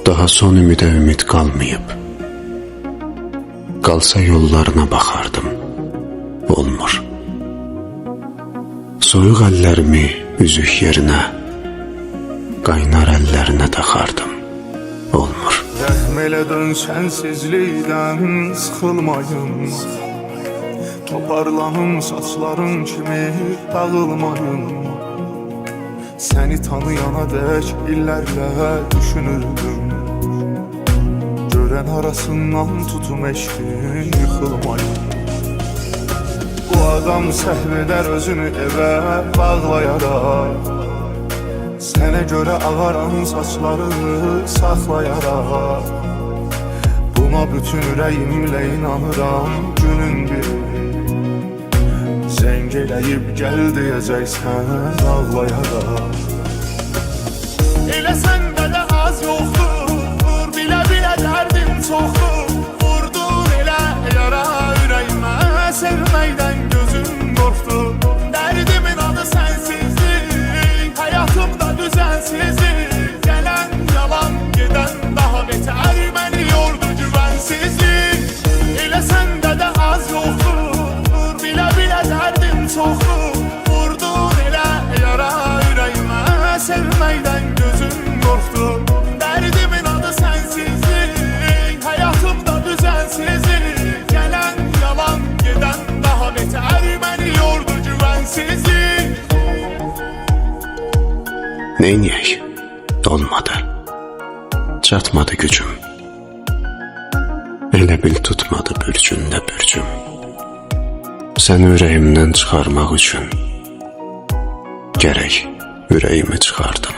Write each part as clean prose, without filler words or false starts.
Daha son ümide ümid qalmayıb, qalsa yollarına baxardım, olmur. Soyuq əllərimi üzük yerinə, qaynar əllərinə taxardım, olmur. Rəhm elədin sənsizlikdən sıxılmayın, toparlanım saçların kimi dağılmayın. Səni tanıyana dək illərlə düşünürdüm, görən arasından tutum eşkin yıxılmayın. Bu adam səhv edər özünü evə bağlayaraq, sənə görə ağaran saçlarını saxlayaraq. Buna bütün ürəyimlə inanıram günün biri, zəng eləyib gəl deyəcəksən ağlayaraq. Elə səndə də az yoxdur, bilə bilə dərdim çoxdur. Vurdun elə yara ürəyimə, sevməkdən gözüm qorxdu. Dərdimin adı sənsizlik, həyatımda düzensizlik. Gələn yalan, gedən daha betər, məni yordu güvensizlik. Elə səndə də az yoxdur, bilə bilə dərdim çoxdur. Vurdun elə yara ürəyimə, sevməkdən gözüm qorxdu. Dərdimin adı sənsizlik, həyatımda düzensizlik. Gələn yalan, gedən daha betər, məni yordu güvensizlik. Neyniyək? Olmadı, çatmadı gücüm. Elə bil tutmadı bürcündə bürcüm. Səni ürəyimdən çıxarmaq üçün gərək ürəyimi çıxardım,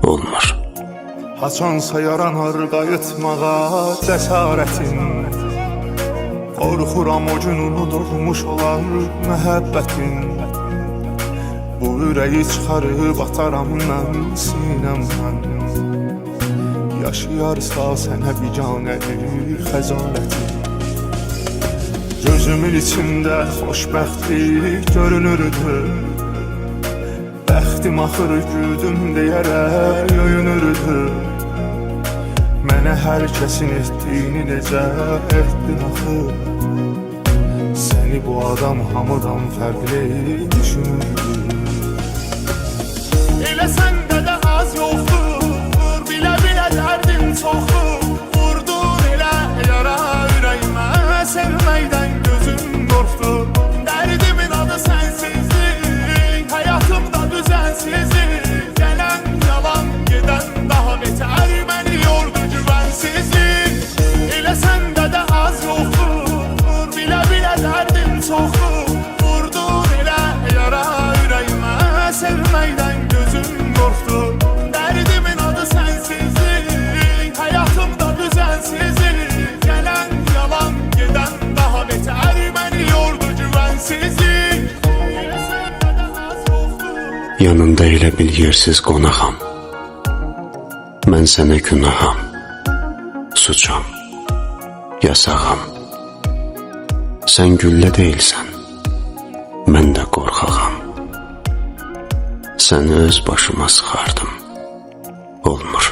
olmur. Haçansa yaranar qayıtmağa cəsarətin, qorxuram o gün unudulmuş olar məhəbbətin. Bu ürəyi çıxarıb ataram mən sinəmdən, yaşayarsa sənə biganədir xəcalətin. Gözümün içində xoşbəxtlik görünürdü, bəxtim axır güldüm deyərək öyünürdü. Mənə hər kəsin etdiyini necə etdin axı, səni bu adam hamıdan fərqli düşünürdü. Elə səndə də az yoxdur, bilə bilə dərdim çoxdur. Vurdun elə yara ürəyimə, sevməkdən gözüm qorxdu. Dərdimin adı sənsizlik, həyatımda düzensizlik. Gələn yalan, gedən daha betər, məni yordu güvensizlik. Elə səndə də az yoxdur, bilə bilə dərdim çoxdur. Vurdun elə yara ürəyimə, sevməkdən gözüm qorxdu. Dərdimin adı sənsizlik, həyatımda düzensizlik. Gələn yalan, gedən daha betər, məni yordu güvensizlik. Yanında elə bil yersiz qonağam, mən sənə günaham, suçam, yasağam. Sən güllə deyilsən, mən də qorxağam. Səni öz başıma sıxardım, olmur.